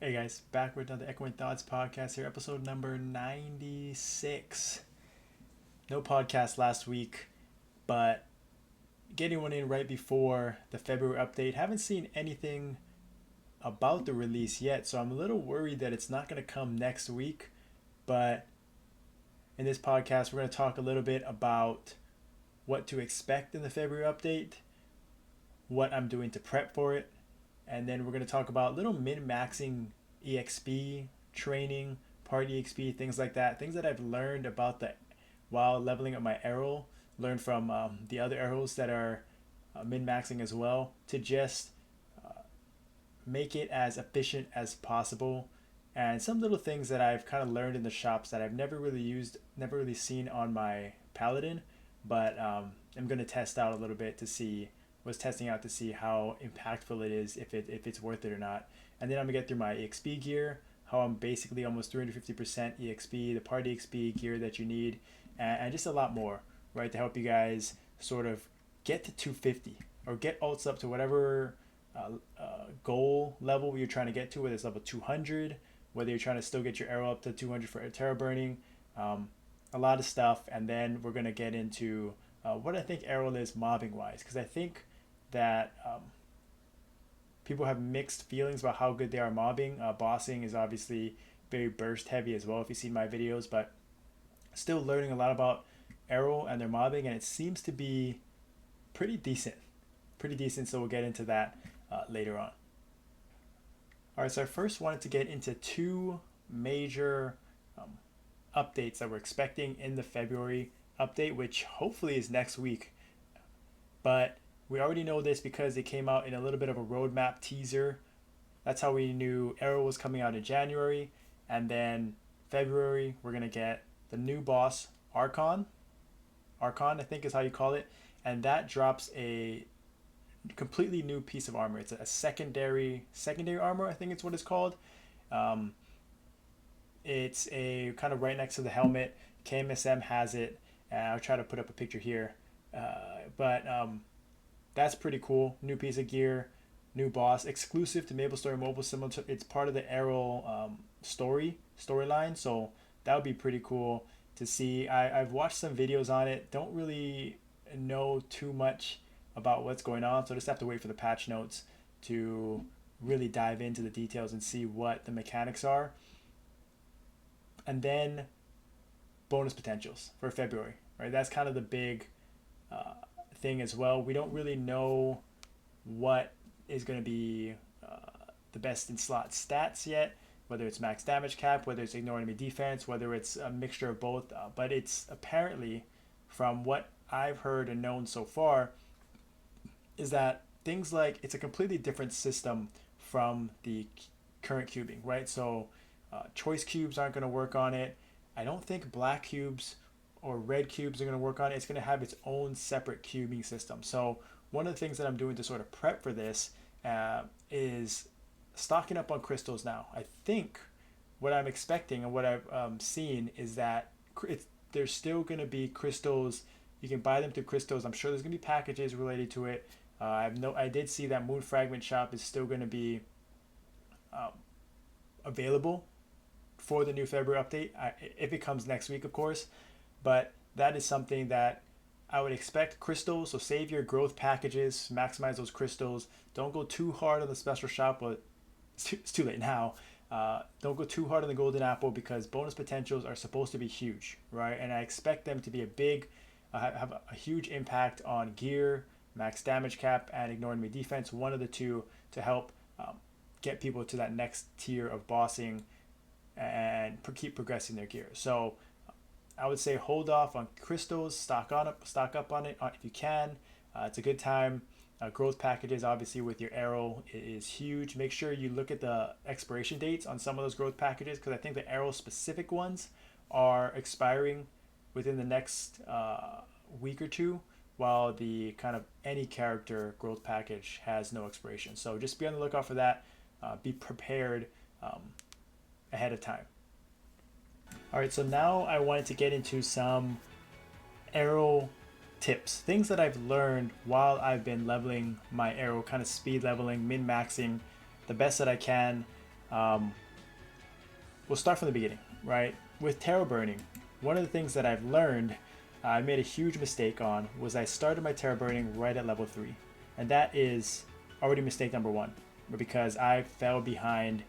Hey guys, back with another Echoing Thoughts podcast here, episode number 96. No podcast last week, but getting one in right before the February update. Haven't seen anything about the release yet, so I'm a little worried that it's not going to come next week. But in this podcast, we're going to talk a little bit about what to expect in the February update, what I'm doing to prep for it, and then we're going to talk about little min-maxing exp training, party exp, things like that, things that I've learned about the while leveling up my Erel, learned from the other Erels that are min-maxing as well, to just make it as efficient as possible. And some little things that I've kind of learned in the shops that I've never really used, never really seen on my Paladin, but I'm going to test out a little bit to see, was testing out to see how impactful it is, if it's worth it or not. And then I'm going to get through my EXP gear, how I'm basically almost 350% EXP, the party XP gear that you need, and just a lot more, right, to help you guys sort of get to 250 or get ults up to whatever goal level you're trying to get to, whether it's level 200, whether you're trying to still get your arrow up to 200 for terra burning, a lot of stuff. And then we're going to get into what I think Erel is mobbing wise, because I think that people have mixed feelings about how good they are mobbing. Bossing is obviously very burst heavy as well, if you see my videos, but still learning a lot about Erel and their mobbing, and it seems to be pretty decent. So we'll get into that later on. All right, so I first wanted to get into two major updates that we're expecting in the February update, which hopefully is next week. But we already know this because it came out in a little bit of a roadmap teaser. That's how we knew Erel was coming out in January. And then February, we're going to get the new boss, Archon. Archon, I think is how you call it. And that drops a completely new piece of armor. It's a secondary armor, I think it's what it's called. It's a kind of right next to the helmet. KMSM has it. I'll try to put up a picture here. But that's pretty cool. New piece of gear, new boss, exclusive to Maplestory Mobile. Similar to, it's part of the Erel storyline. So that would be pretty cool to see. I've watched some videos on it. Don't really know too much about what's going on, so I just have to wait for the patch notes to really dive into the details and see what the mechanics are. And then bonus potentials for February, right? That's kind of the big thing as well. We don't really know what is going to be the best in slot stats yet, whether it's max damage cap, whether it's ignore enemy defense, whether it's a mixture of both, but it's apparently, from what I've heard and known so far, is that things like, it's a completely different system from the current cubing, right? So choice cubes aren't going to work on it. I don't think black cubes or red cubes are going to work on it. It's going to have its own separate cubing system. So one of the things that I'm doing to sort of prep for this is stocking up on crystals now. I think what I'm expecting and what I've seen is that there's still going to be crystals. You can buy them through crystals. I'm sure there's going to be packages related to it. I did see that Moon Fragment Shop is still going to be available for the new February update, if it comes next week, of course. But that is something that I would expect. Crystals, so save your growth packages, maximize those crystals. Don't go too hard on the special shop, but it's too late now. Don't go too hard on the golden apple, because bonus potentials are supposed to be huge, right? And I expect them to be have a huge impact on gear, max damage cap, and ignore enemy defense, one of the two, to help get people to that next tier of bossing and keep progressing their gear. So I would say hold off on crystals, stock up on it if you can. It's a good time. Growth packages, obviously, with your Erel is huge. Make sure you look at the expiration dates on some of those growth packages, because I think the Erel specific ones are expiring within the next week or two, while the kind of any character growth package has no expiration. So just be on the lookout for that. Be prepared ahead of time. All right, so now I wanted to get into some Erel tips, things that I've learned while I've been leveling my Erel, kind of speed leveling, min-maxing the best that I can. We'll start from the beginning, right? With tarot burning, one of the things that I've learned, I made a huge mistake on, was I started my tarot burning right at level 3. And that is already mistake number 1, because I fell behind.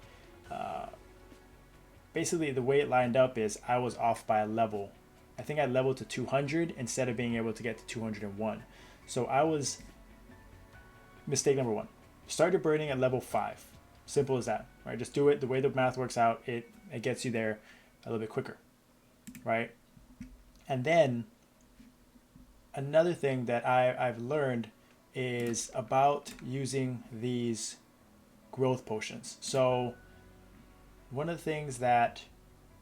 Basically, the way it lined up is I was off by a level. I think I leveled to 200 instead of being able to get to 201. So I was, mistake number 1. Started burning at level 5. Simple as that, right? Just do it. The way the math works out, it gets you there a little bit quicker, right? And then another thing that I've learned is about using these growth potions. So one of the things that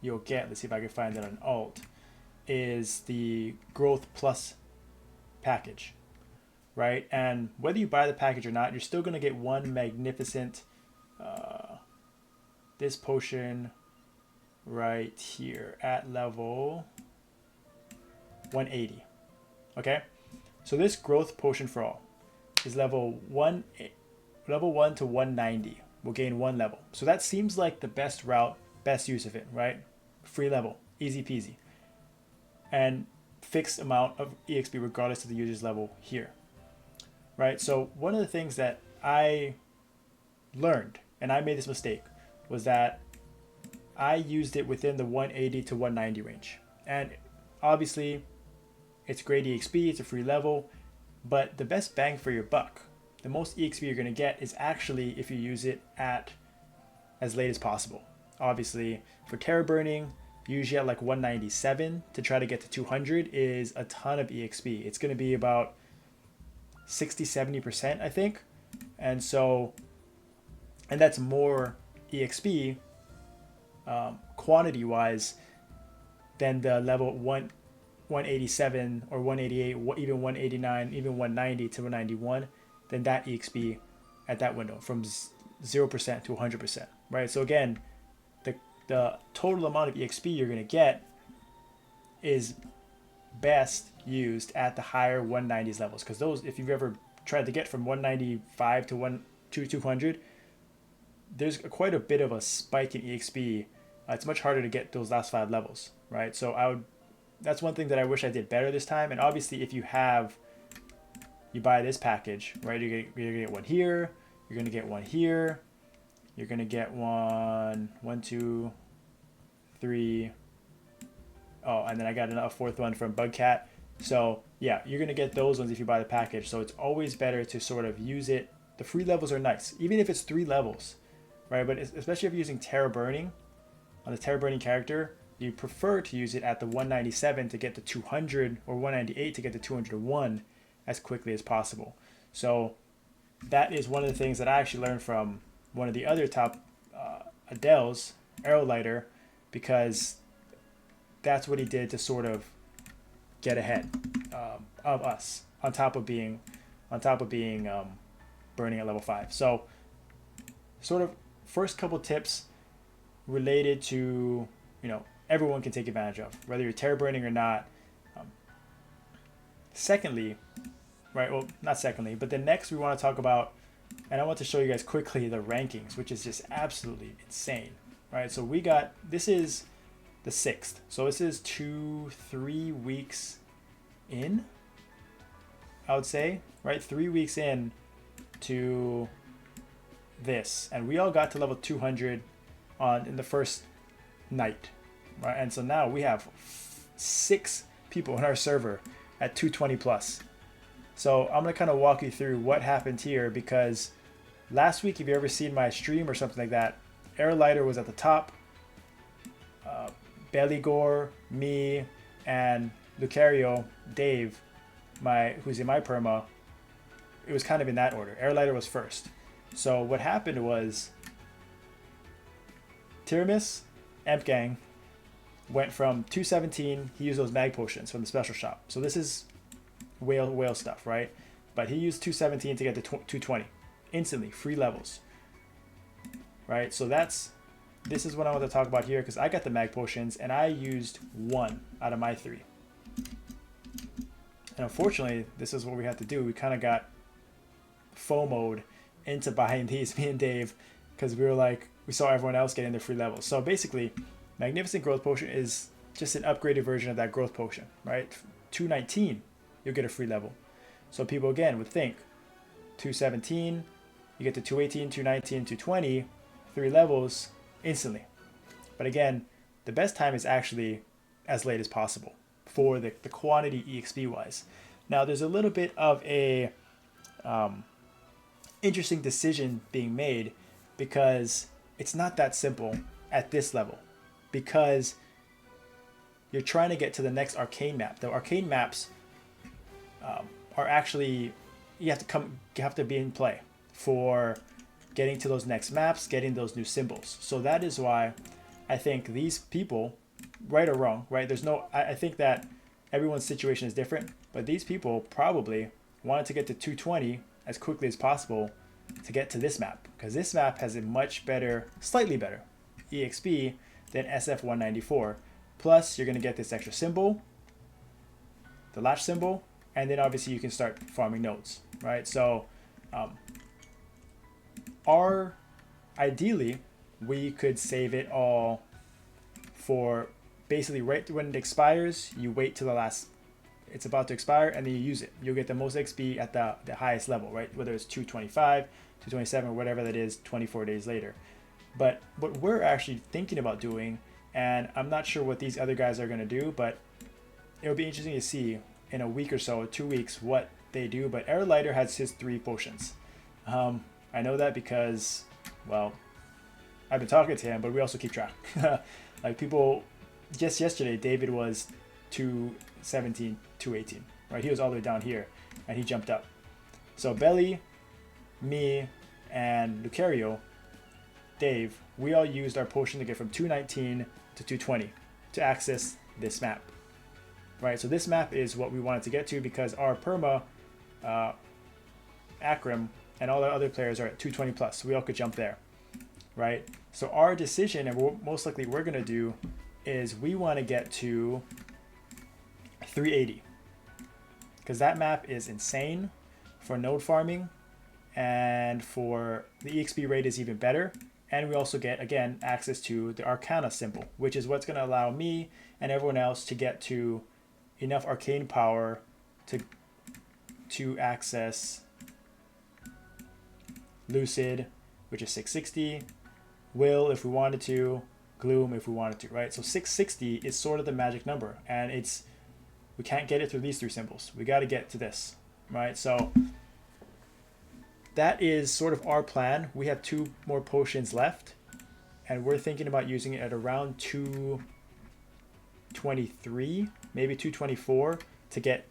you'll get, let's see if I can find it on alt, is the growth plus package, right? And whether you buy the package or not, you're still going to get one magnificent this potion right here at level 180. Okay, so this growth potion for all is level 1 to 190. We'll gain 1 level. So that seems like the best route, best use of it, right? Free level, easy peasy, and fixed amount of EXP regardless of the user's level here, right? So one of the things that I learned, and I made this mistake, was that I used it within the 180 to 190 range. And obviously it's great EXP, it's a free level, but the best bang for your buck, the most EXP you're going to get, is actually if you use it at as late as possible. Obviously for tarot burning, usually at like 197 to try to get to 200 is a ton of EXP. It's going to be about 60-70%, I think. And so, and that's more EXP quantity wise than the level 187 or 188, even 189, even 190 to 191, than that EXP at that window from 0% to 100%, right? So again, the total amount of EXP you're going to get is best used at the higher 190s levels, because those, if you've ever tried to get from 195 to 200, there's quite a bit of a spike in EXP. It's much harder to get those last 5 levels, right? So that's one thing that I wish I did better this time. And obviously if you buy this package, right, you're gonna get one here, you're gonna get one here, you're gonna get one, 2, 3. Oh, and then I got a 4th one from Bugcat. So yeah, you're gonna get those ones if you buy the package. So it's always better to sort of use it. The free levels are nice, even if it's 3 levels, right? But especially if you're using Terra Burning on the Terra Burning character, you prefer to use it at the 197 to get to 200 or 198 to get to 201 as quickly as possible. So that is one of the things that I actually learned from one of the other top Adele's, Erel, because that's what he did to sort of get ahead of us, on top of being burning at level 5. So sort of first couple tips related to, everyone can take advantage of, whether you're tarot burning or not. Secondly, right, well, not secondly, but the next we want to talk about, and I want to show you guys quickly the rankings, which is just absolutely insane, right? So this is the 6th. So this is 2-3 weeks in, I would say, right? 3 weeks in to this, and we all got to level 200 in the first night, right? And so now we have 6 people in our server at 220 plus. So I'm gonna kind of walk you through what happened here, because last week, if you ever seen my stream or something like that, Erel was at the top, Belligore, me, and Lucario, Dave, who's in my perma, it was kind of in that order. Erel was first. So what happened was Tiramis, Amp Gang, went from 217, he used those mag potions from the special shop. So this is whale stuff, right? But he used 217 to get to 220. Instantly, free levels. Right? So this is what I want to talk about here, because I got the mag potions and I used 1 out of my 3. And unfortunately, this is what we had to do. We kind of got FOMO'd into buying these, me and Dave, because we were like, we saw everyone else getting their free levels. So basically, Magnificent Growth Potion is just an upgraded version of that Growth Potion, right? 219, you'll get a free level. So people, again, would think 217, you get to 218, 219, 220, 3 levels instantly. But again, the best time is actually as late as possible for the quantity EXP wise. Now, there's a little bit of a interesting decision being made because it's not that simple at this level, because you're trying to get to the next arcane map. The arcane maps are actually, you have to be in play for getting to those next maps, getting those new symbols. So that is why I think these people, right or wrong, right? I think that everyone's situation is different, but these people probably wanted to get to 220 as quickly as possible to get to this map, because this map has a much better, slightly better EXP than SF194. Plus, you're going to get this extra symbol, the latch symbol, and then obviously you can start farming nodes, right? So, ideally, we could save it all for basically right when it expires, you wait till the last, it's about to expire, and then you use it. You'll get the most XP at the highest level, right? Whether it's 225, 227, or whatever that is 24 days later. But what we're actually thinking about doing, and I'm not sure what these other guys are going to do, but it'll be interesting to see in a week or so, 2 weeks, what they do. But Erel has his 3 potions. I know that because, well, I've been talking to him, but we also keep track. Like people, just yesterday, David was 217, 218, right? He was all the way down here, and he jumped up. So Belly, me, and Lucario, Dave, we all used our potion to get from 219 to 220 to access this map, right? So this map is what we wanted to get to because our perma, Akram, and all the other players are at 220 plus, so we all could jump there, right? So our decision, and what most likely we're going to do, is we want to get to 380 because that map is insane for node farming, and for the EXP rate is even better. And we also get, again, access to the Arcana symbol, which is what's going to allow me and everyone else to get to enough arcane power to access Lucid, which is 660, Will if we wanted to, Gloom if we wanted to, right? So 660 is sort of the magic number, and we can't get it through these 3 symbols. We got to get to this, right? So that is sort of our plan. We have 2 more potions left, and we're thinking about using it at around 223, maybe 224 to get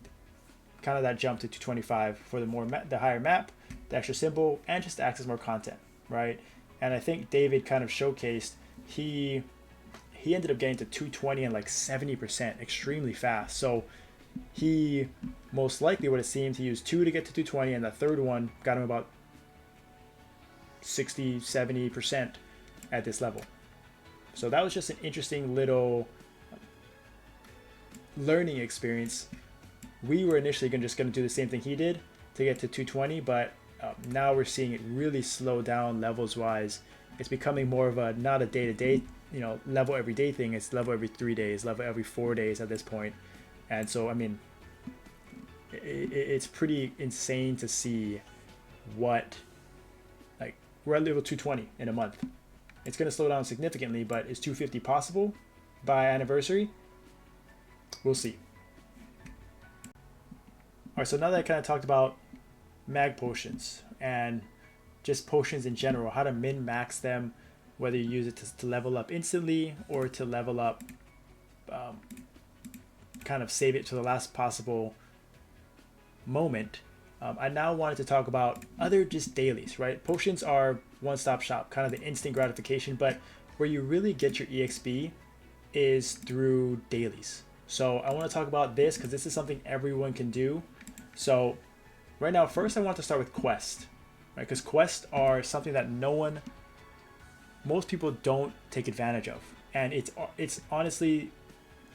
kind of that jump to 225 for the higher map, the extra symbol, and just to access more content, right? And I think David kind of showcased he ended up getting to 220 and like 70% extremely fast. So he most likely would have seemed to use 2 to get to 220, and the third one got him about 60-70% at this level. So that was just an interesting little learning experience. We were initially just going to do the same thing he did to get to 220, but now we're seeing it really slow down levels wise. It's becoming more of a not a day-to-day, level every day thing. It's level every 3 days, level every 4 days at this point. And so, I mean, it's pretty insane to see what, like, we're at level 220 in a month. It's going to slow down significantly, but is 250 possible by anniversary? We'll see. All right, so now that I kind of talked about mag potions and just potions in general, how to min-max them, whether you use it to level up instantly or to level up, kind of save it to the last possible moment. I now wanted to talk about other just dailies, right? Potions are one-stop shop, kind of the instant gratification, but where you really get your EXP is through dailies. So I want to talk about this because this is something everyone can do. So right now, first I want to start with quests, right? Because quests are something that most people don't take advantage of, and it's honestly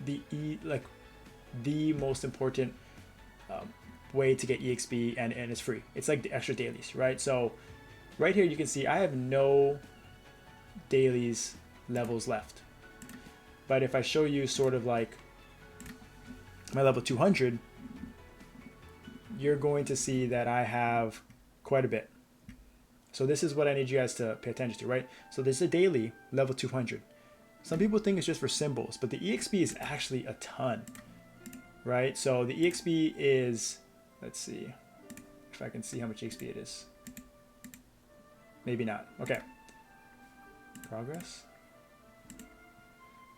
the most important way to get EXP, and it's free. It's like the extra dailies, right? So right here you can see I have no dailies levels left. But if I show you sort of like my level 200, you're going to see that I have quite a bit. So this is what I need you guys to pay attention to, right? So this is a daily level 200. Some people think it's just for symbols, but the EXP is actually a ton, right? So the EXP is, let's see if I can see how much EXP it is. Maybe not. Okay. Progress.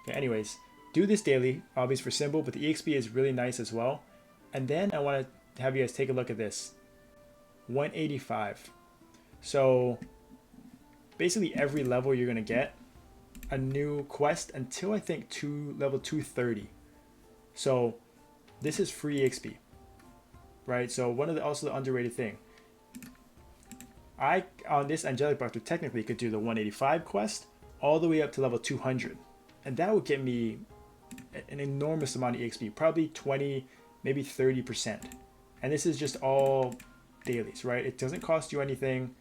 Okay, anyways, do this daily, obviously for symbol, but the EXP is really nice as well. And then I want to have you guys take a look at this. 185. So basically every level you're going to get a new quest until I think level 230. So this is free EXP, right? So one of the also the underrated thing, I on this angelic buster technically could do the 185 quest all the way up to level 200, and that would get me an enormous amount of EXP, probably 20, maybe 30%. And this is just all dailies, right? It doesn't cost you anything.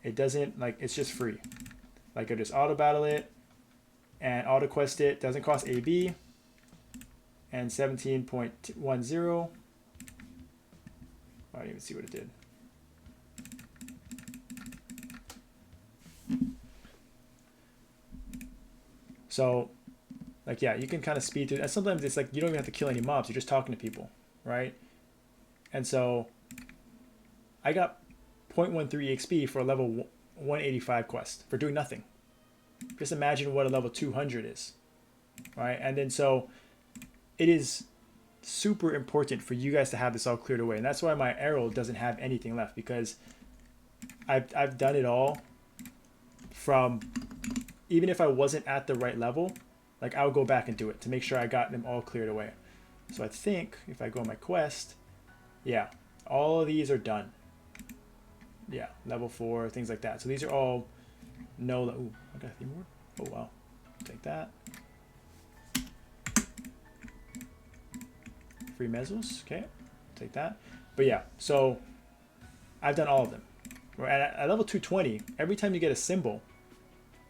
It doesn't, like, it's just free. Like, I just auto battle it and auto quest it. Doesn't cost AB. And 17.10. I didn't even see what it did. So, like, yeah, you can kind of speed through. And sometimes it's like you don't even have to kill any mobs. You're just talking to people, right? And so I got 0.13 EXP for a level 185 quest for doing nothing. Just imagine what a level 200 is, right? And then so it is super important for you guys to have this all cleared away. And that's why my Erel doesn't have anything left, because I've done it all from, even if I wasn't at the right level, like I would go back and do it to make sure I got them all cleared away. So I think if I go on my quest, yeah, all of these are done. Yeah, level 4, things like that. So these are all no. Ooh, I got a theme word. Oh wow, take that. Free mezzos, okay, take that. But yeah, so I've done all of them. At level 220, every time you get a symbol,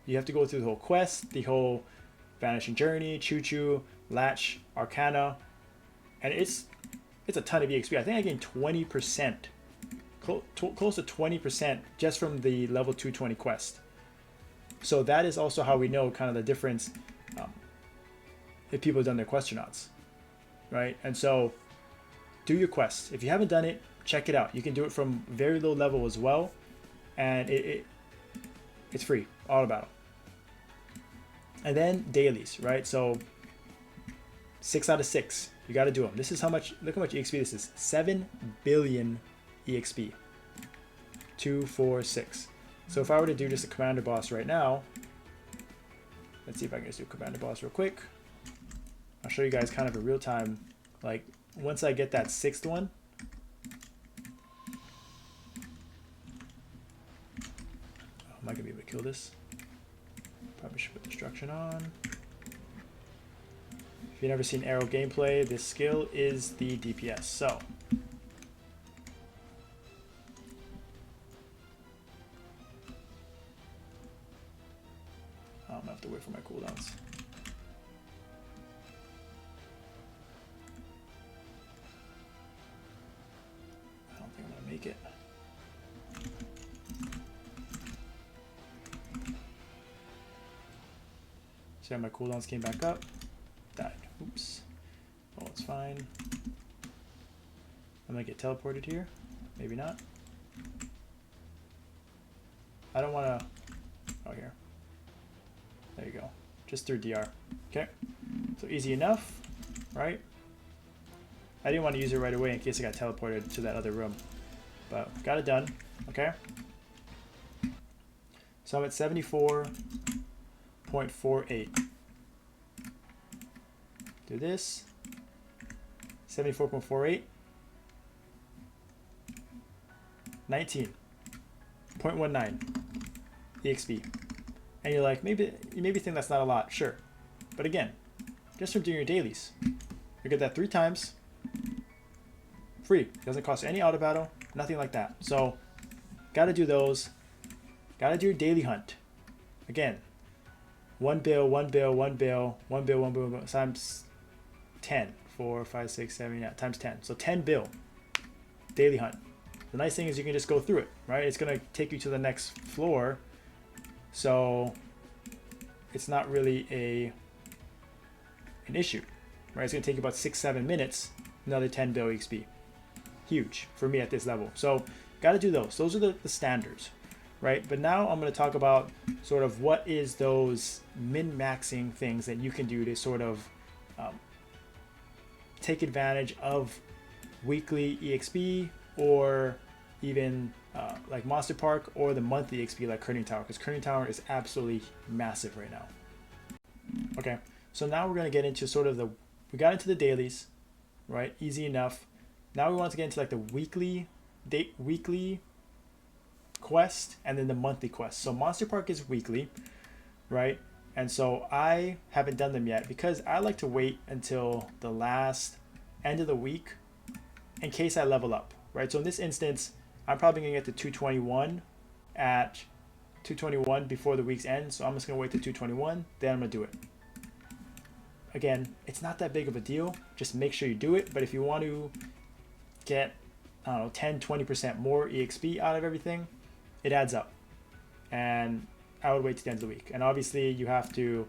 you have to go through the whole quest, the whole Vanishing Journey, Choo-Choo, Latch, Arcana, and it's a ton of EXP. I think I gained 20%, close to 20% just from the level 220 quest. So that is also how we know kind of the difference if people have done their quest or not, right? And so do your quest. If you haven't done it, check it out. You can do it from very low level as well, and it's free, auto battle. And then dailies, right? So 6 out of 6, you got to do them. This is how much, look how much EXP this is. 7 billion EXP. 2, 4, 6. So if I were to do just a commander boss right now, let's see if I can just do commander boss real quick. I'll show you guys kind of a real time, like once I get that 6th one. Oh, am I gonna be able to kill this? Probably should put destruction on. If you've never seen Erel gameplay, this skill is the DPS. So I'm gonna have to wait for my cooldowns. I don't think I'm gonna make it. So my cooldowns came back up. Died. Oops. Oh, it's fine. I might get teleported here. Maybe not. I don't want to. Oh, here. There you go. Just through DR. Okay. So easy enough, right? I didn't want to use it right away in case I got teleported to that other room. But got it done. Okay. So I'm at 74.48. Do this. 74.48. 19.19 EXP. And you're like, maybe you think that's not a lot. Sure. But again, just from doing your dailies, you get that 3 times. Free. Doesn't cost any auto battle. Nothing like that. So, gotta do those. Gotta do your daily hunt. Again, 1 bill, 1 bill, 1 bill, 1 bill, 1 bill, 1 bill, times 10. 4, 5, 6, 7, yeah, times 10. So 10 bill daily hunt. The nice thing is you can just go through it, right? It's going to take you to the next floor. So it's not really an issue, right? It's going to take you about 6-7 minutes, another 10 bill XP. Huge for me at this level. So got to do those. Those are the standards, right? But now I'm going to talk about sort of what is those min-maxing things that you can do to sort of take advantage of weekly EXP or even like Monster Park or the monthly EXP like Kerning Tower, because Kerning Tower is absolutely massive right now. Okay, so now we're going to get into sort of we got into the dailies, right? Easy enough. Now we want to get into like the weekly quest and then the monthly quest. So Monster Park is weekly, right? And so I haven't done them yet because I like to wait until the last end of the week in case I level up, right? So in this instance, I'm probably going to get to 221 at 221 before the week's end. So I'm just going to wait to 221, then I'm going to do it. Again, it's not that big of a deal. Just make sure you do it. But if you want to get, I don't know, 10, 20% more EXP out of everything, it adds up. And I would wait to the end of the week. And obviously you have to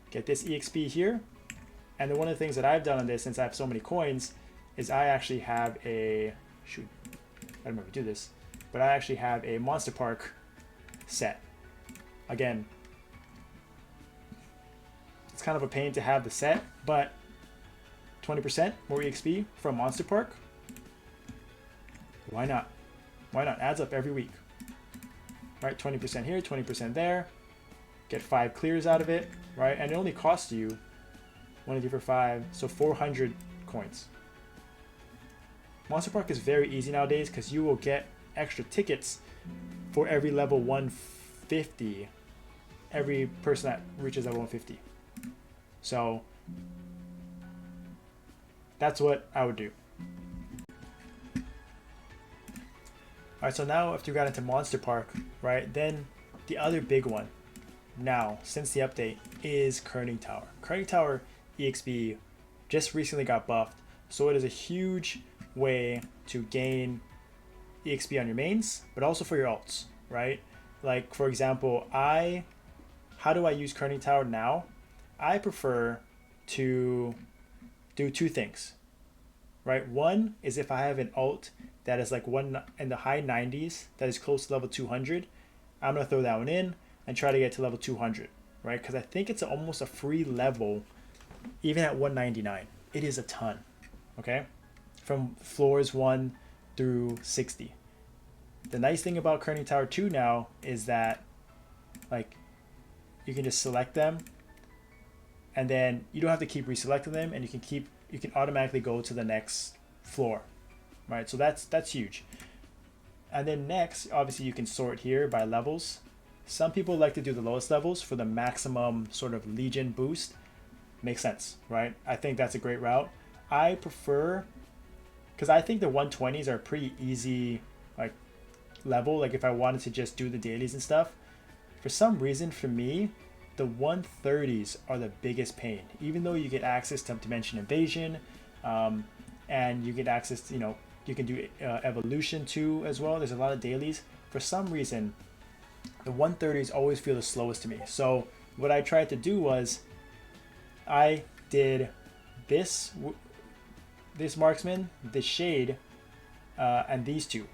get this EXP here. And then one of the things that I've done on this, since I have so many coins, is I actually have I don't remember to do this, but I actually have a Monster Park set. Again, it's kind of a pain to have the set, but 20% more EXP from Monster Park, why not? Why not? Adds up every week. Right, 20% here, 20% there. Get 5 clears out of it, right? And it only costs you 1, 2, 4, 5, so 400 coins. Monster Park is very easy nowadays because you will get extra tickets for every level 150, every person that reaches level 150. So that's what I would do. Alright, so now after you got into Monster Park, right, then the other big one now, since the update, is Kerning Tower. Kerning Tower EXP just recently got buffed, so it is a huge way to gain EXP on your mains, but also for your alts, right? Like, for example, how do I use Kerning Tower now? I prefer to do 2 things, right? One is if I have an alt that is like one in the high 90s that is close to level 200, I'm going to throw that one in and try to get to level 200, right? Because I think it's almost a free level even at 199. It is a ton, okay? From floors 1 through 60. The nice thing about Kerning Tower 2 now is that like you can just select them and then you don't have to keep reselecting them, and you can automatically go to the next floor, right? So that's huge. And then next, obviously you can sort here by levels. Some people like to do the lowest levels for the maximum sort of Legion boost. Makes sense, right? I think that's a great route. I prefer, because I think the 120s are pretty easy like level, like if I wanted to just do the dailies and stuff. For some reason, for me, the 130s are the biggest pain, even though you get access to Dimension Invasion, and you get access to, you can do evolution too as well. There's a lot of dailies. For some reason, the 130s always feel the slowest to me. So what I tried to do was I did this marksman, this shade, and these 2.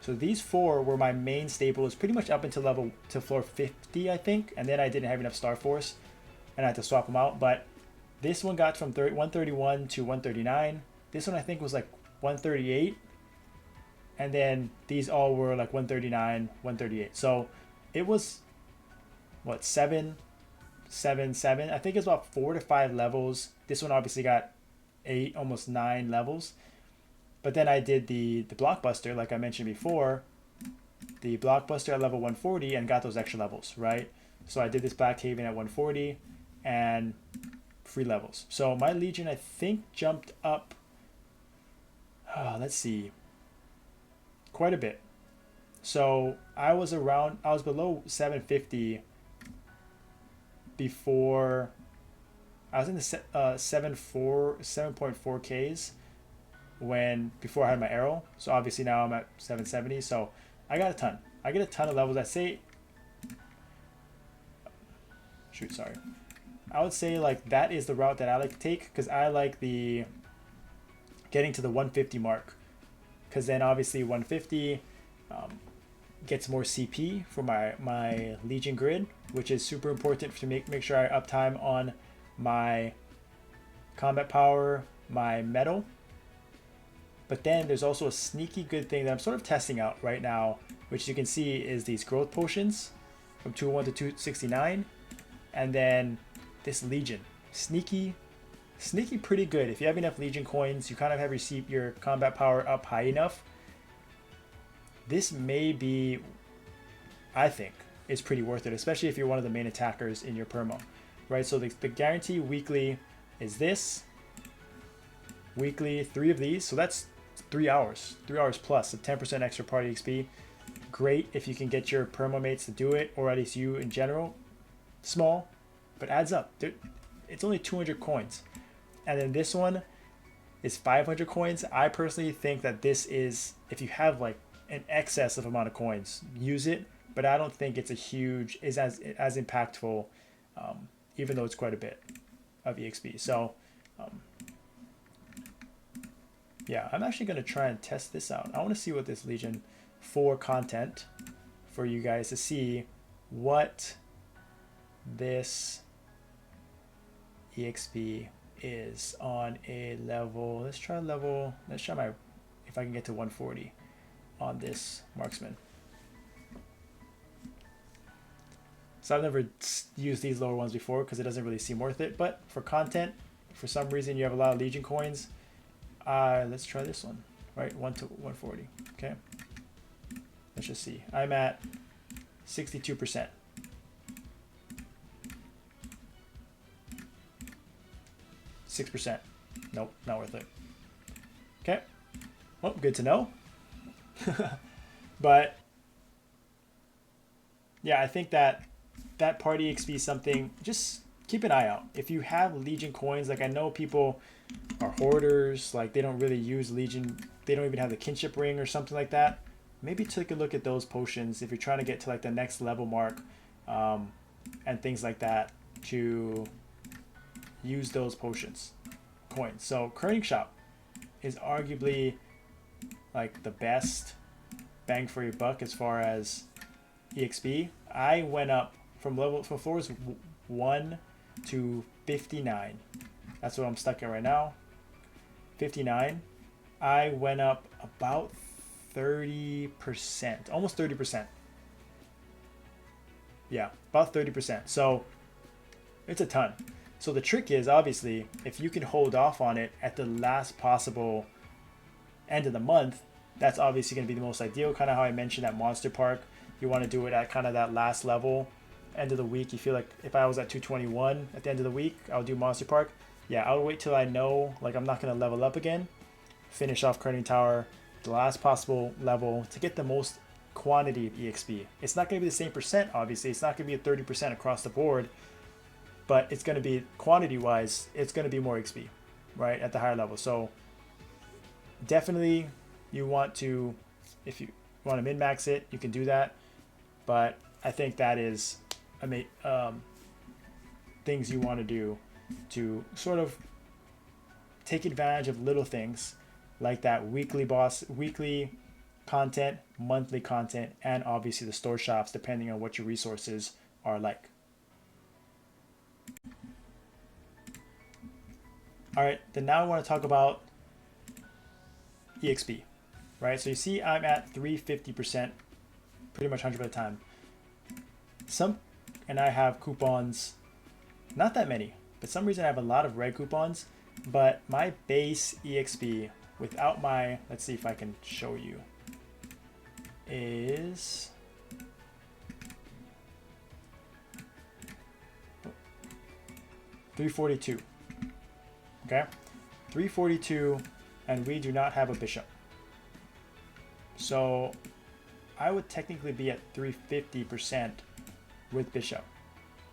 So these 4 were my main staples pretty much up until floor 50, I think. And then I didn't have enough Star Force and I had to swap them out. But this one got from 131 to 139. This one I think was like 138. And then these all were like 139, 138. So it was, what, 7? I think it's about 4 to 5 levels. This one obviously got 8, almost 9 levels. But then I did the blockbuster, like I mentioned before, the blockbuster at level 140 and got those extra levels, right? So I did this Black Haven at 140 and free levels. So my Legion, I think, jumped up, let's see, quite a bit. So I was below 750 before. I was in the 7.4 Ks before I had my Erel. So obviously now I'm at 770. So I got a ton. I get a ton of levels. I would say like that is the route that I like to take, because I like the getting to the 150 mark, because then obviously 150 gets more CP for my Legion grid, which is super important to make sure I uptime on my combat power, my metal. But then there's also a sneaky good thing that I'm sort of testing out right now, which you can see is these growth potions from 201 to 269, and then this Legion. Sneaky pretty good. If you have enough Legion coins, you kind of have your combat power up high enough. This may be, I think, is pretty worth it, especially if you're one of the main attackers in your perma, right? So the guarantee weekly is this. Weekly, 3 of these. So that's 3 hours plus of 10% extra party XP. Great if you can get your perma mates to do it, or at least you in general. Small, but adds up. It's only 200 coins. And then this one is 500 coins. I personally think that this is, if you have like an excessive amount of coins, use it. But I don't think it's as impactful, even though it's quite a bit of EXP. So, yeah, I'm actually going to try and test this out. I want to see what this Legion 4 content for you guys to see what this EXP is on a level. Let's try if I can get to 140 on this marksman. So I've never used these lower ones before because it doesn't really seem worth it, but for content, for some reason you have a lot of Legion coins. Let's try this one, right? 1 to 140. Okay, let's just see. I'm at 62%. %. Nope, not worth it. Okay, well, good to know. But yeah, I think that party XP is something, just keep an eye out. If you have Legion coins, like I know people are hoarders, like they don't really use Legion, they don't even have the kinship ring or something like that. Maybe take a look at those potions if you're trying to get to like the next level mark, and things like that, to use those coins. So Kerning shop is arguably like the best bang for your buck as far as EXP. I went up from floors 1 to 59. That's what I'm stuck at right now. 59. I went up about 30%, almost 30%. Yeah, about 30%. So it's a ton. So the trick is, obviously, if you can hold off on it at the last possible end of the month, that's obviously going to be the most ideal. Kind of how I mentioned at Monster Park, you want to do it at kind of that last level, end of the week. You feel like if I was at 221 at the end of the week, I'll do Monster Park. Yeah, I'll wait till I know, like, I'm not going to level up again, finish off Kerning Tower, the last possible level, to get the most quantity of EXP. It's not going to be the same percent, obviously. It's not going to be a 30% across the board, but it's going to be, quantity-wise, it's going to be more XP, right, at the higher level. So definitely you want to, if you want to min-max it, you can do that. But I think that is things you want to do to sort of take advantage of little things like that weekly content, monthly content, and obviously the store shops, depending on what your resources are like. All right, then now I want to talk about EXP, right? So you see I'm at 350%, pretty much 100% of the time. And I have coupons, not that many, but some reason I have a lot of red coupons, but my base EXP without my, let's see if I can show you, is $342. Okay, 342, and we do not have a bishop. So I would technically be at 350% with bishop.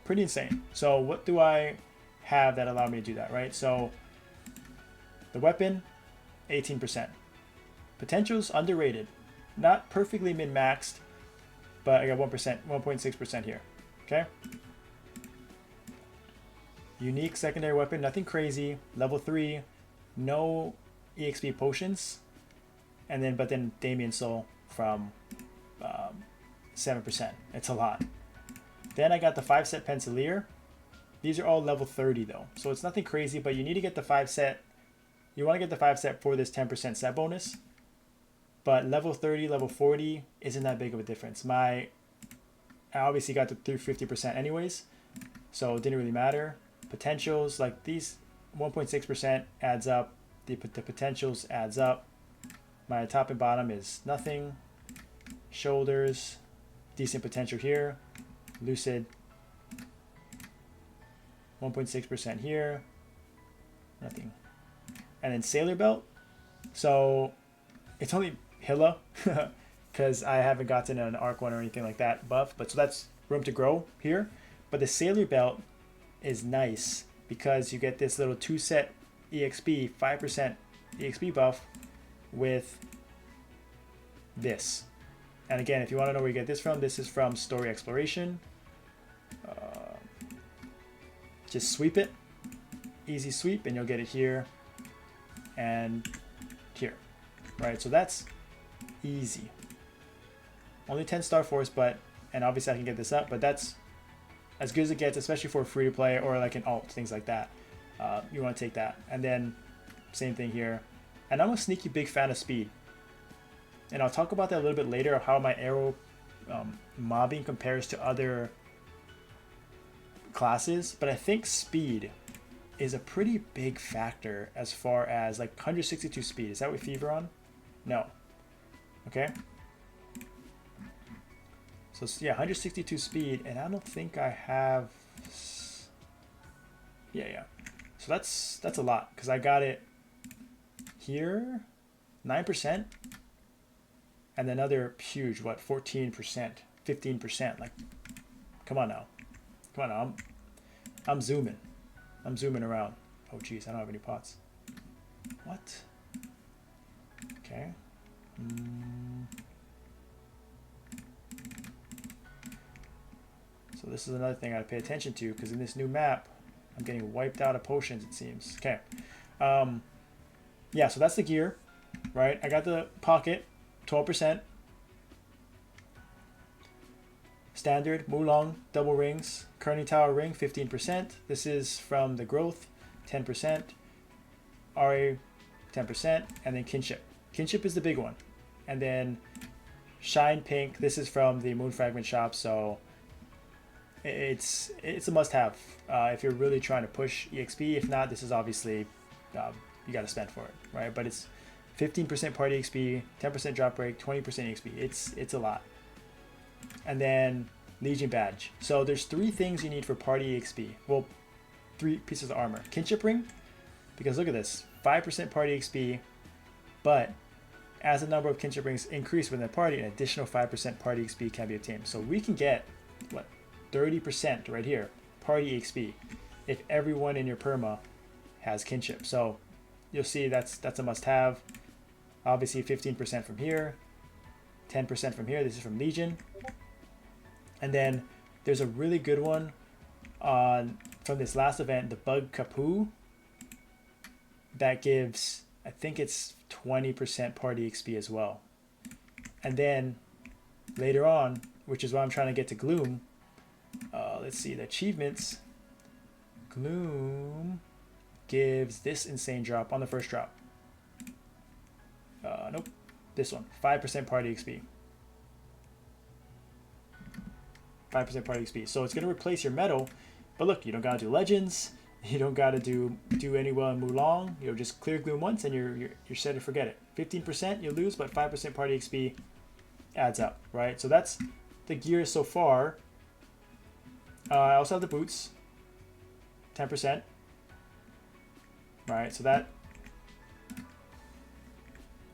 pretty insane. So what do I have that allow me to do that, right? So the weapon, 18%. Potentials, underrated. Not perfectly min-maxed, but I got 1%, 1.6% here, okay? Unique secondary weapon, nothing crazy. Level 3, no EXP potions. And then, but then Damien Soul from 7%. It's a lot. Then I got the 5-set Pencilier. These are all level 30 though. So it's nothing crazy, but you need to get the 5-set. You want to get the 5-set for this 10% set bonus. But level 30, level 40 isn't that big of a difference. I obviously got the through 50% anyways, so it didn't really matter. Potentials, like these 1.6% adds up. The potentials adds up. My top and bottom is nothing. Shoulders, decent potential here. Lucid, 1.6% here. Nothing. And then Sailor Belt. So it's only Hilla because I haven't gotten an Arc one or anything like that buff, but so that's room to grow here. But the Sailor Belt is nice because you get this little 2-set EXP, 5% EXP buff with this. And again, if you want to know where you get this from, this is from Story Exploration. Just sweep it, easy sweep, and you'll get it here and here, right? So that's easy. Only 10 star force, but, and obviously I can get this up, but that's as good as it gets, especially for free to play or like an alt, things like that. You want to take that. And then same thing here. And I'm a sneaky big fan of speed. And I'll talk about that a little bit later of how my arrow mobbing compares to other classes, but I think speed is a pretty big factor as far as like 162 speed. Is that with Fever on? No. Okay. So yeah, 162 speed, and I don't think I have. Yeah. So that's a lot because I got it here, 9%, and another huge 14%, 15%. Like, come on now. I'm zooming. I'm zooming around. Oh geez, I don't have any pots. What? Okay. So this is another thing I gotta pay attention to because in this new map, I'm getting wiped out of potions, it seems. Okay. Yeah, so that's the gear, right? I got the pocket, 12%. Standard, Mulong, double rings, Kerning Tower ring, 15%. This is from the growth, 10%. RA, 10%. And then Kinship. Kinship is the big one. And then Shine Pink, this is from the Moon Fragment shop, so it's a must-have if you're really trying to push EXP. If not, this is obviously you got to spend for it, right? But it's 15% party XP, 10% drop break, 20% EXP. It's a lot. And then Legion badge. So there's 3 things you need for party EXP. Well, 3 pieces of armor. Kinship ring, because look at this, 5% party XP, but as the number of kinship rings increase within the party, an additional 5% party XP can be obtained. So we can get what, 30% right here, party XP, if everyone in your perma has kinship. So you'll see that's a must-have. Obviously 15% from here, 10% from here. This is from Legion. And then there's a really good one from this last event, the Bug Kapoo, that gives, I think it's 20% party XP as well. And then later on, which is why I'm trying to get to Gloom, let's see, the achievements. Gloom gives this insane drop on the first drop. Nope, this one, 5% party XP. 5% party XP. So it's going to replace your medal, but look, you don't got to do legends. You don't got to do any well in Mulong. You know, just clear Gloom once and you're set to forget it. 15% you lose, but 5% party XP adds up, right? So that's the gear so far. I also have the boots, 10%. Right, so that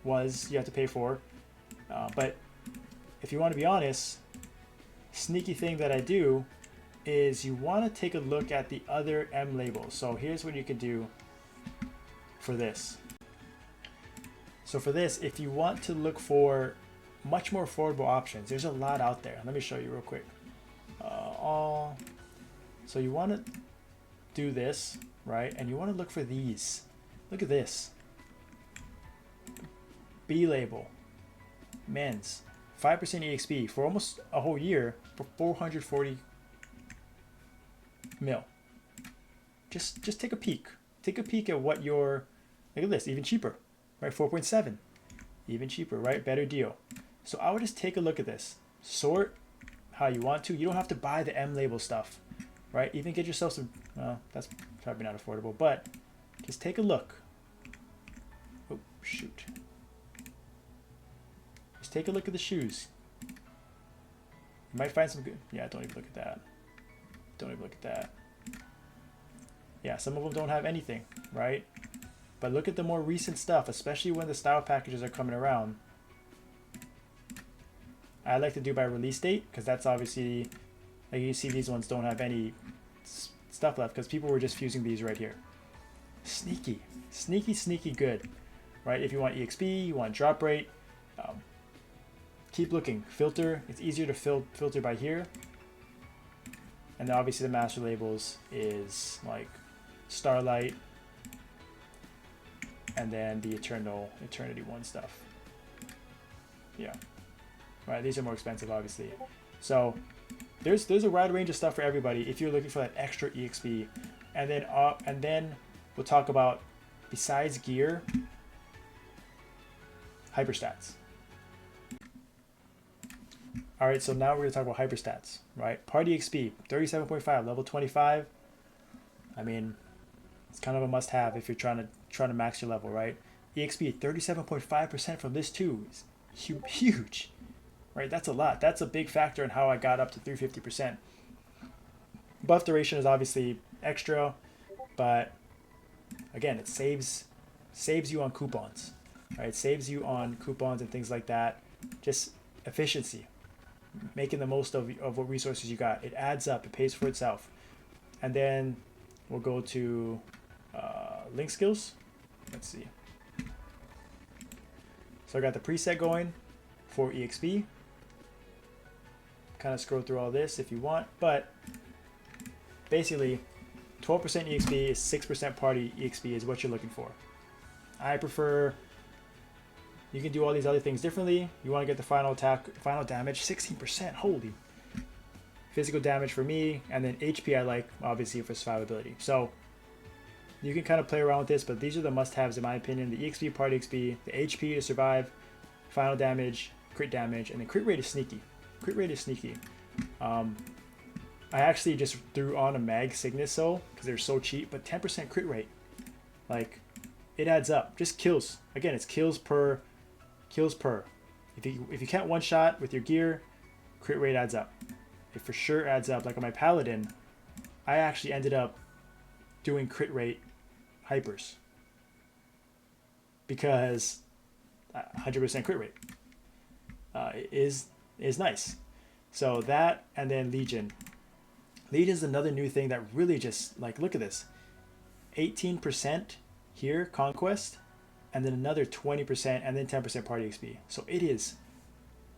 was you have to pay for. But if you want to be honest, sneaky thing that I do is you want to take a look at the other M labels. So here's what you can do for this. So for this, if you want to look for much more affordable options, there's a lot out there. Let me show you real quick. So you want to do this, right? And you want to look for these. Look at this. B label, men's, 5% EXP for almost a whole year for 440 mil. Just take a peek. Take a peek at what your, look at this, even cheaper, right? 4.7, even cheaper, right? Better deal. So I would just take a look at this. Sort how you want to. You don't have to buy the M label stuff, right? Even get yourself some, well, that's probably not affordable, but just take a look. Oh, shoot. Just take a look at the shoes. You might find some good, yeah, don't even look at that. Don't even look at that. Yeah, some of them don't have anything, right? But look at the more recent stuff, especially when the style packages are coming around. I like to do by release date because that's obviously, like you see these ones don't have any stuff left because people were just fusing these right here. Sneaky, sneaky, sneaky good, right? If you want EXP, you want drop rate, keep looking. Filter, it's easier to filter by here. And then obviously the master labels is like Starlight and then the Eternity 1 stuff. Yeah. Right, these are more expensive, obviously. So there's a wide range of stuff for everybody if you're looking for that extra EXP. And then we'll talk about, besides gear, hyperstats. All right, so now we're gonna talk about hyperstats, right? Party XP, 37.5, level 25. I mean, it's kind of a must-have if you're trying to max your level, right? EXP, 37.5% from this too is huge. Right, that's a lot. That's a big factor in how I got up to 350%. Buff duration is obviously extra, but again, it saves you on coupons. Right, it saves you on coupons and things like that. Just efficiency, making the most of what resources you got. It adds up. It pays for itself. And then we'll go to link skills. Let's see. So I got the preset going for EXP. Kind of scroll through all this if you want, but basically 12% EXP is 6% party EXP is what you're looking for. I prefer, you can do all these other things differently. You want to get the final attack, final damage, 16%, holy. Physical damage for me, and then HP I like, obviously, for survivability. So you can kind of play around with this, but these are the must-haves in my opinion. The EXP, party XP, the HP to survive, final damage, crit damage, and then crit rate is sneaky. Crit rate is sneaky. I actually just threw on a mag Signuso because they're so cheap, but 10% crit rate, like, it adds up. Just kills. Again, it's kills per. If you can't one shot with your gear, crit rate adds up. It for sure adds up. Like on my Paladin, I actually ended up doing crit rate hypers because 100% crit rate is nice. So that, and then Legion. Legion is another new thing that really just, like, look at this. 18% here, Conquest, and then another 20%, and then 10% Party XP. So it is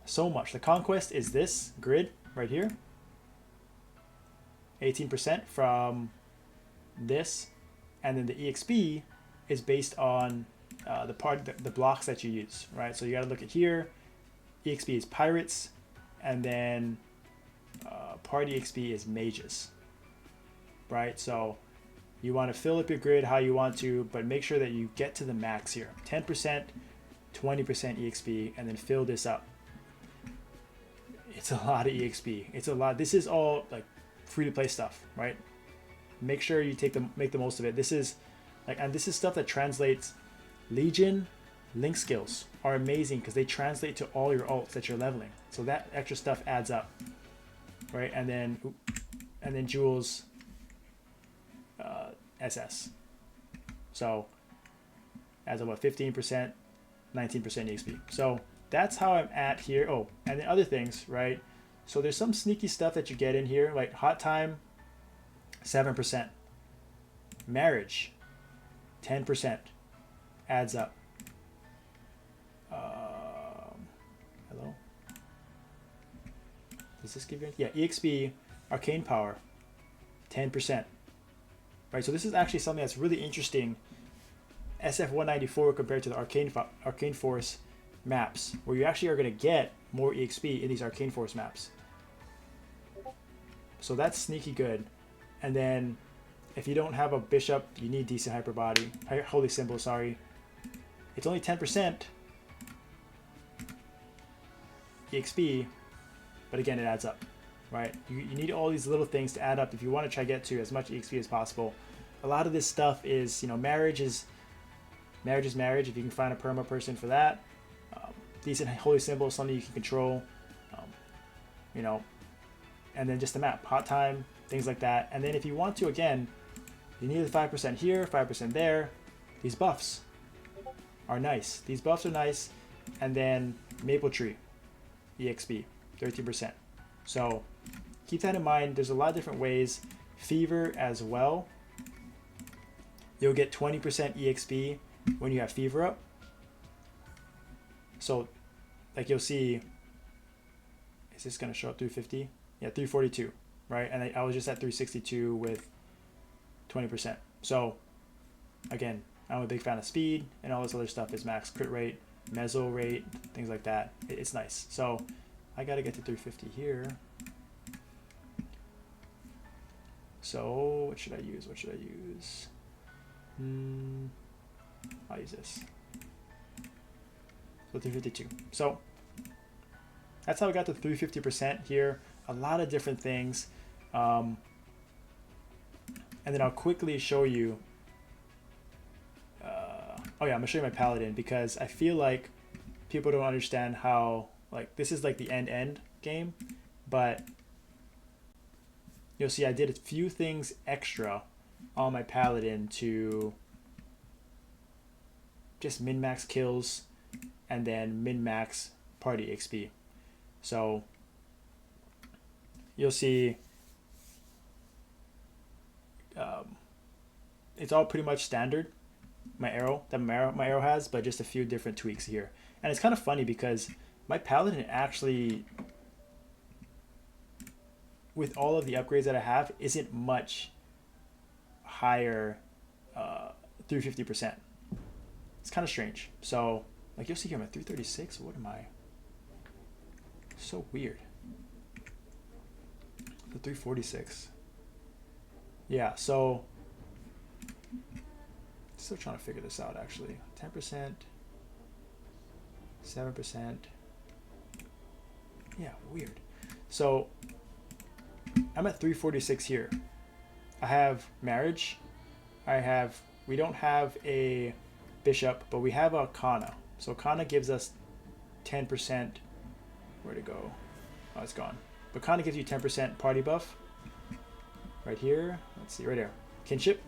so much. The Conquest is this grid right here. 18% from this, and then the EXP is based on the blocks that you use, right? So you got to look at here. EXP is Pirates, and then Party XP is Mages, right? So you want to fill up your grid how you want to, but make sure that you get to the max here. 10%, 20% EXP, and then fill this up. It's a lot of EXP. It's a lot. This is all like free-to-play stuff, right? Make sure you make the most of it. This is like, and this is stuff that translates. Legion link skills are amazing because they translate to all your alts that you're leveling. So that extra stuff adds up, right? And then Jules SS. So adds up, what, 15%, 19% EXP. So that's how I'm at here. Oh, and the other things, right? So there's some sneaky stuff that you get in here, like hot time, 7%. Marriage, 10%. Adds up. Hello? Does this give you? Yeah, EXP, Arcane Power, 10%. Right, so this is actually something that's really interesting. SF-194 compared to the Arcane Force maps, where you actually are going to get more EXP in these Arcane Force maps. So that's sneaky good. And then if you don't have a bishop, you need decent hyperbody. Holy symbol, sorry. It's only 10% EXP, but again, it adds up, right? You need all these little things to add up if you want to try to get to as much EXP as possible. A lot of this stuff is, you know, marriage is marriage if you can find a perma person for that. Decent holy symbol is something you can control, you know, and then just the map, hot time, things like that. And then if you want to, again, you need the 5% here, 5% there. These buffs are nice. These buffs are nice. And then Maplestory, EXP, 13%. So keep that in mind. There's a lot of different ways. Fever as well. You'll get 20% EXP when you have Fever up. So like you'll see, is this going to show up 350? Yeah, 342, right? And I was just at 362 with 20%. So again, I'm a big fan of speed, and all this other stuff is max crit rate, mezzo rate, things like that. It's nice. So I got to get to 350 here. So what should I use? What should I use? I'll use this. So 352. So that's how I got to 350% here. A lot of different things. And then I'll quickly show you. Oh yeah, I'm gonna show you my Paladin, because I feel like people don't understand how, like, this is like the end game, but you'll see I did a few things extra on my Paladin to just min-max kills and then min-max party XP. So you'll see it's all pretty much standard, my arrow has, but just a few different tweaks here. And it's kind of funny because my Paladin actually, with all of the upgrades that I have, isn't much higher through 50%. It's kind of strange. So like you'll see here I'm at 336. What am I? So weird. The 346. Yeah, so still trying to figure this out actually. 10%, 7%. Yeah, weird. So I'm at 346 here. I have marriage. We don't have a bishop, but we have a Kana. So Kana gives us 10%. Where'd it go? Oh, it's gone. But Kana gives you 10% party buff. Right here. Let's see, right here. Kinship.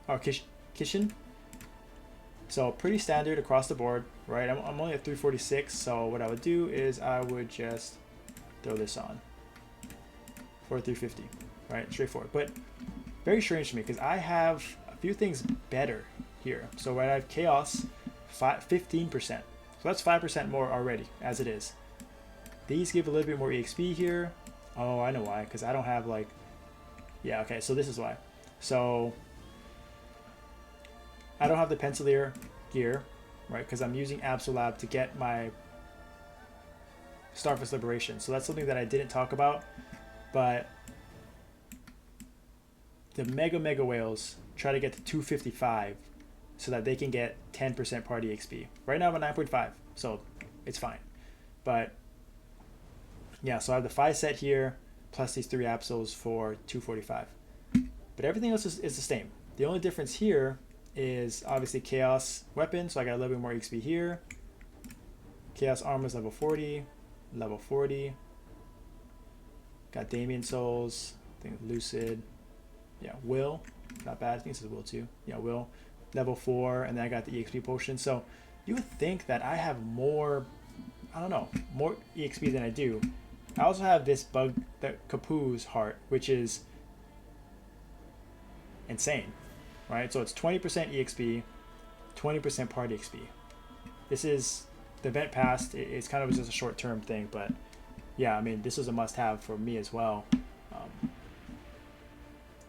Or Kishin. So pretty standard across the board, right? I'm only at 346, so what I would do is I would just throw this on for 350, right? Straightforward. But very strange to me because I have a few things better here. So I have Chaos, 15%. So that's 5% more already as it is. These give a little bit more EXP here. Oh, I know why, because I don't have like, yeah, okay, so this is why. So I don't have the Pencilier gear, right? Because I'm using Absolab to get my Starfish Liberation. So that's something that I didn't talk about, but the Mega Whales try to get to 255 so that they can get 10% party XP. Right now I'm at 9.5, so it's fine. But yeah, so I have the 5 set here, plus these 3 Absols for 245. But everything else is the same. The only difference here is obviously Chaos Weapon, so I got a little bit more XP here. Chaos Armor is level 40, level 40. Got Damien Souls, I think Lucid. Yeah, Will, not bad. I think this is Will too. Yeah, Will, level 4, and then I got the EXP potion. So you would think that I have more, I don't know, more EXP than I do. I also have this bug, the Kapoo's heart, which is insane, right? So it's 20% EXP, 20% party XP. This is the event passed. It's kind of just a short-term thing, but yeah, I mean, this is a must-have for me as well.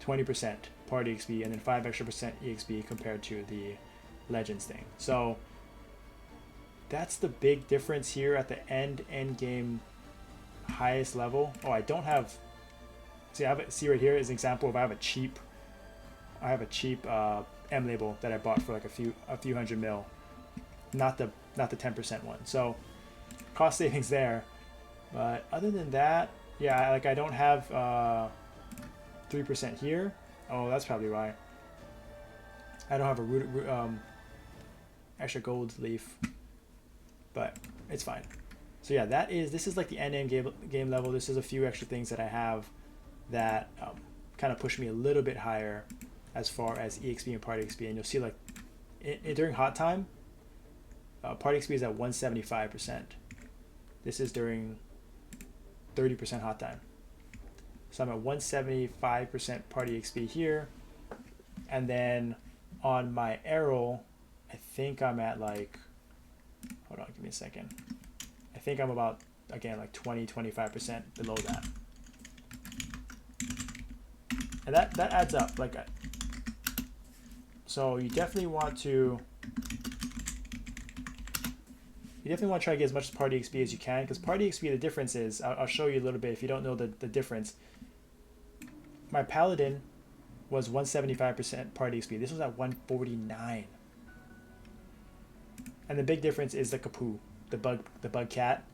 20% party XP and then 5 extra percent EXP compared to the Legends thing. So that's the big difference here at the end game highest level. Oh, I don't have. See, see right here is an example of I have a cheap M label that I bought for like a few hundred mil, not the 10% one. So cost savings there. But other than that, yeah, like I don't have 3% here. Oh, that's probably why. I don't have a extra gold leaf, but it's fine. So yeah, this is like the end game level. This is a few extra things that I have that kind of push me a little bit higher as far as EXP and party XP. And you'll see like during hot time, party XP is at 175%. This is during 30% hot time. So I'm at 175% party XP here. And then on my Erel, I think I'm at like, hold on, give me a second. I think I'm about, again, like 20-25% below that. And that adds up. Like, so you definitely want to try to get as much party XP as you can, because party XP, the difference is, I'll show you a little bit if you don't know the difference. My Paladin was 175% party XP. This was at 149. And the big difference is the Kapoo, the bug cat,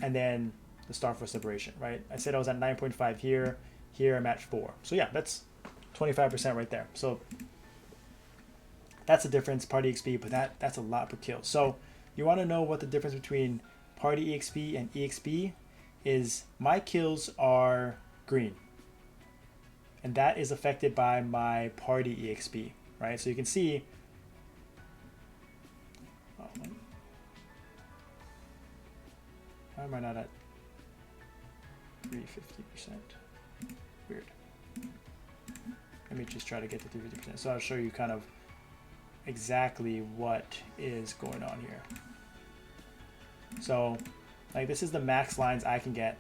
and then the Starforce Liberation, right? I said I was at 9.5 here. Here I'm at 4. So yeah, that's 25% right there. So that's the difference, party XP, but that's a lot per kill. So you want to know what the difference between party EXP and EXP is. My kills are green, and that is affected by my party EXP, right? So you can see, why am I not at 350%? Weird. Let me just try to get to 350%. So I'll show you kind of exactly what is going on here. So like this is the max lines I can get.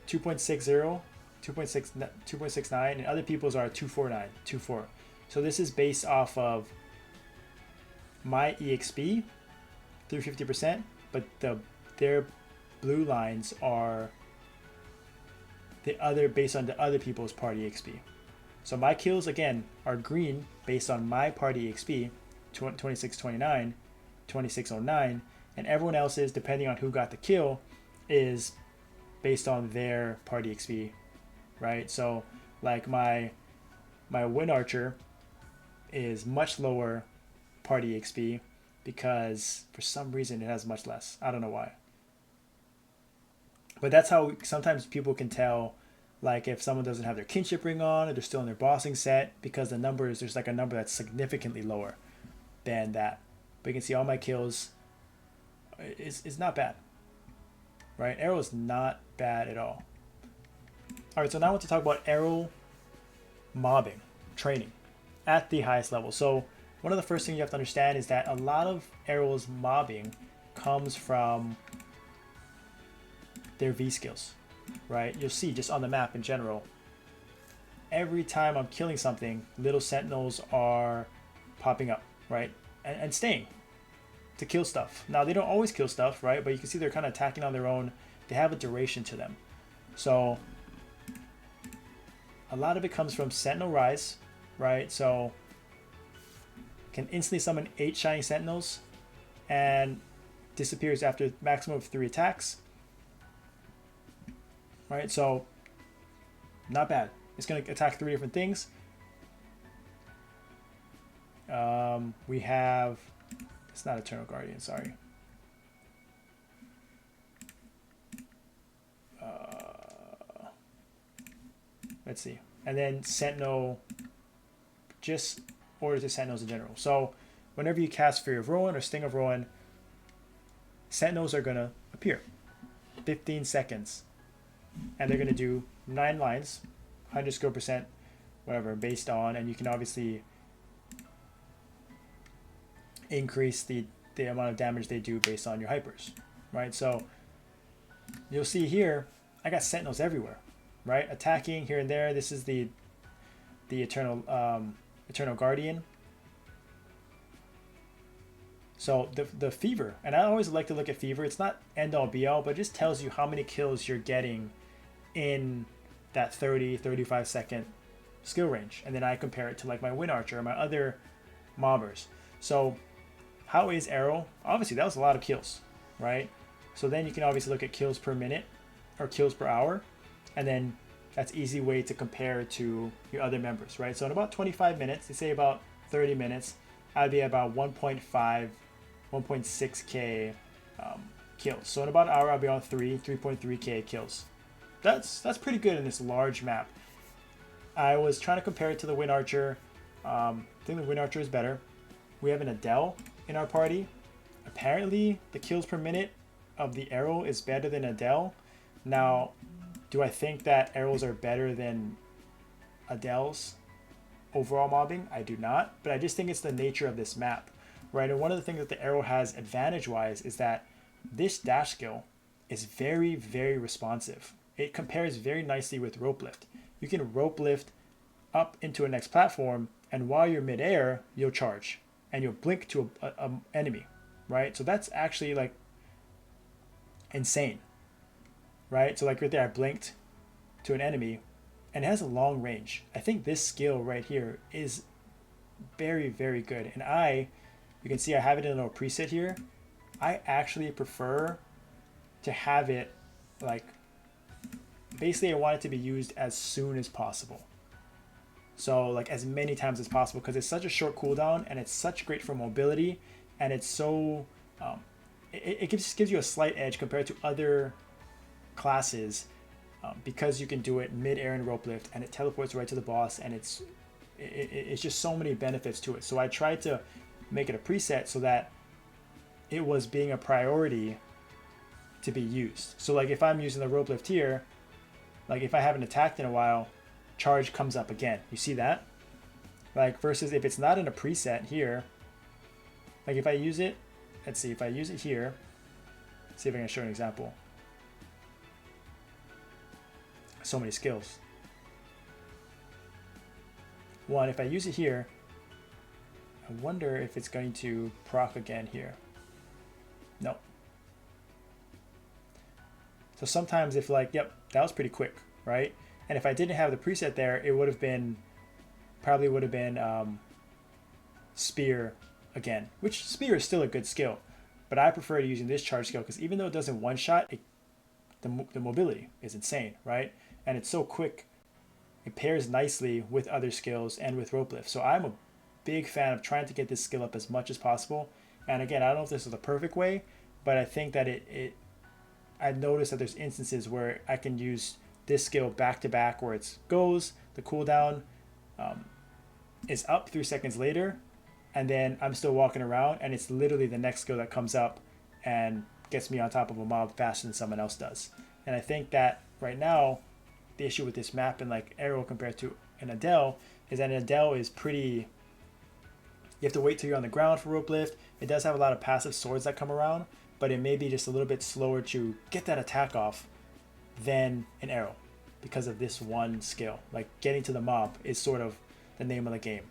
2.60, 2.69, and other people's are 249, 24. So this is based off of my EXP, 350%, but their blue lines are based on the other people's party XP. So my kills again are green based on my party XP, 2629, 2609, and everyone else's, depending on who got the kill, is based on their party XP, right? So like my Wind Archer is much lower party XP because for some reason it has much less. I don't know why. But that's how sometimes people can tell, like if someone doesn't have their kinship ring on or they're still in their bossing set, because there's like a number that's significantly lower than that. But you can see all my kills is not bad, right? Erel is not bad at all. All right, so now I want to talk about Erel mobbing, training at the highest level. So one of the first things you have to understand is that a lot of Erel's mobbing comes from their V skills, right? You'll see just on the map in general, every time I'm killing something, little sentinels are popping up, right? And staying to kill stuff. Now, they don't always kill stuff, right? But you can see they're kind of attacking on their own. They have a duration to them. So a lot of it comes from Sentinel Rise, right? So can instantly summon 8 Shining Sentinels and disappears after maximum of 3 attacks. Right, so not bad. It's going to attack 3 different things. We have, it's not Eternal Guardian, sorry. Let's see. And then Sentinel just orders the Sentinels in general. So whenever you cast Fury of Ruin or Sting of Ruin, Sentinels are going to appear. 15 seconds. And they're going to do 9 lines, 100 skill percent, whatever, based on, and you can obviously increase the amount of damage they do based on your hypers, right? So you'll see here, I got sentinels everywhere, right? Attacking here and there. This is the Eternal Guardian. So the fever, and I always like to look at fever. It's not end all be all, but it just tells you how many kills you're getting in that 30-35 second skill range. And then I compare it to like my Wind Archer or my other mobbers. So how is Erel? Obviously that was a lot of kills, right? So then you can obviously look at kills per minute or kills per hour, and then that's easy way to compare to your other members, right? So in about 25 minutes, they say about 30 minutes, I'd be at about 1.6k kills. So in about an hour, I'll be on 3.3k kills. That's pretty good in this large map. I was trying to compare it to the Wind Archer. I think the Wind Archer is better. We have an Adele in our party. Apparently, the kills per minute of the Erel is better than Adele. Now, do I think that Erels are better than Adele's overall mobbing? I do not, but I just think it's the nature of this map, right? And one of the things that the Erel has advantage-wise is that this dash skill is very, very responsive. It compares very nicely with rope lift. You can rope lift up into a next platform, and while you're midair, you'll charge and you'll blink to a enemy, right? So that's actually like insane, right? So like right there, I blinked to an enemy and it has a long range. I think this skill right here is very, very good. And you can see I have it in a little preset here. I actually prefer to have it like, basically I want it to be used as soon as possible. So like as many times as possible, because it's such a short cooldown and it's such great for mobility, and it's so it gives you a slight edge compared to other classes, because you can do it mid-air and rope lift, and it teleports right to the boss, and it's just so many benefits to it. So I tried to make it a preset so that it was being a priority to be used. So like if I'm using the rope lift here, like if I haven't attacked in a while, charge comes up again. You see that? Like versus if it's not in a preset here, like if I use it, let's see, if I use it here, see if I can show an example. So many skills. One, if I use it here, I wonder if it's going to proc again here. No. So sometimes if like, yep, that was pretty quick, right? And if I didn't have the preset there, it would have been, probably would have been Spear again, which Spear is still a good skill, but I prefer to using this charge skill because even though it doesn't one-shot, the mobility is insane, right? And it's so quick. It pairs nicely with other skills and with rope lift. So I'm a big fan of trying to get this skill up as much as possible. And again, I don't know if this is the perfect way, but I think that I noticed that there's instances where I can use this skill back to back where it goes, the cooldown is up 3 seconds later, and then I'm still walking around and it's literally the next skill that comes up and gets me on top of a mob faster than someone else does. And I think that right now, the issue with this map and like Erel compared to an Adele is that an Adele is pretty, you have to wait till you're on the ground for rope lift. It does have a lot of passive swords that come around, but it may be just a little bit slower to get that attack off than an Erel because of this one skill. Like getting to the mob is sort of the name of the game.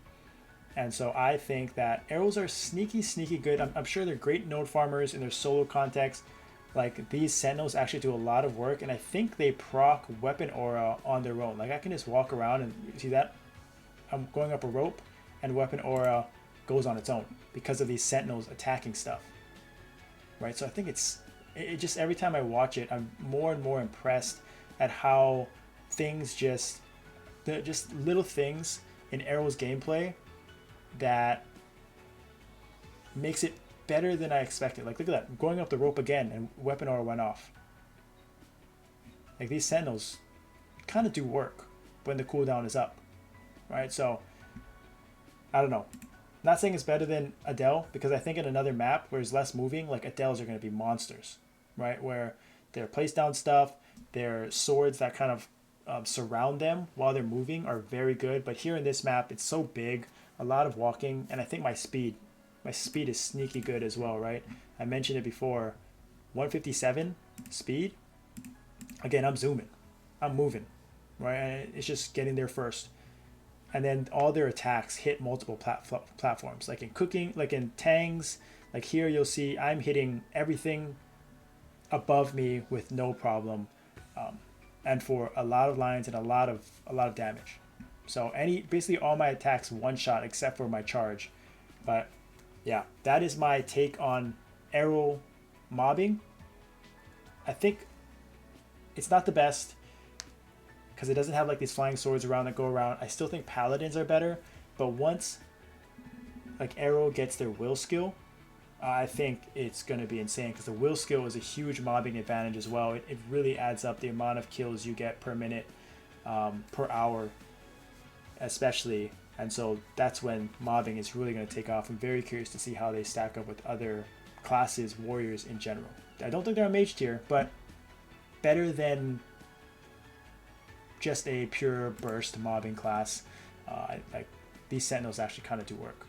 And so I think that Erels are sneaky good. I'm sure they're great node farmers in their solo context. Like these sentinels actually do a lot of work, and I think they proc weapon aura on their own. Like I can just walk around and see that I'm going up a rope and weapon aura goes on its own because of these sentinels attacking stuff, right? So I think it just every time I watch it, I'm more and more impressed at how things just little things in Erel's gameplay that makes it better than I expected. Like look at that, I'm going up the rope again and weapon aura went off. Like these sentinels kind of do work when the cooldown is up, right? So I don't know. Not saying it's better than Adele, because I think in another map where there's less moving, like Adele's are going to be monsters, right? Where their place down stuff, their swords that kind of surround them while they're moving are very good. But here in this map, it's so big, a lot of walking, and I think my speed is sneaky good as well, right? I mentioned it before, 157 speed. Again, I'm zooming, I'm moving, right? It's just getting there first. And then all their attacks hit multiple platforms, like in cooking, like in tangs. Like here, you'll see I'm hitting everything above me with no problem, and for a lot of lines and a lot of damage. So basically all my attacks one shot except for my charge. But yeah, that is my take on Erel mobbing. I think it's not the best because it doesn't have like these flying swords around that go around. I still think paladins are better, but once like Erel gets their will skill, I think it's going to be insane because the will skill is a huge mobbing advantage as well. It really adds up the amount of kills you get per minute, per hour, especially. And so that's when mobbing is really going to take off. I'm very curious to see how they stack up with other classes, warriors in general. I don't think they're on mage tier, but better than just a pure burst mobbing class. Like these sentinels actually kind of do work.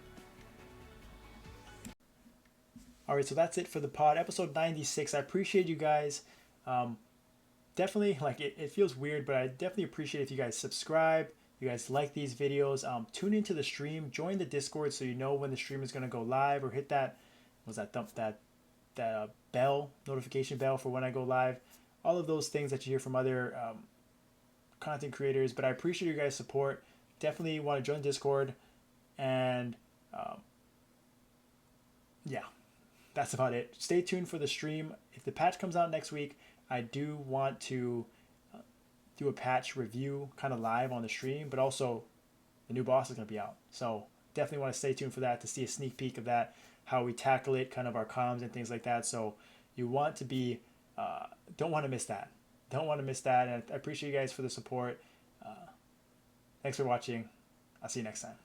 All right, so that's it for the pod, episode 96. I appreciate you guys. Definitely, like it feels weird, but I definitely appreciate if you guys subscribe, you guys like these videos. Tune into the stream, join the Discord so you know when the stream is gonna go live, or hit that bell, notification bell for when I go live. All of those things that you hear from other content creators. But I appreciate your guys' support. Definitely want to join Discord, and yeah. That's about it. Stay tuned for the stream. If the patch comes out next week, I do want to do a patch review kind of live on the stream, but also the new boss is going to be out. So definitely want to stay tuned for that to see a sneak peek of that, how we tackle it, kind of our comms and things like that. So you want to be, don't want to miss that. Don't want to miss that. And I appreciate you guys for the support. Thanks for watching. I'll see you next time.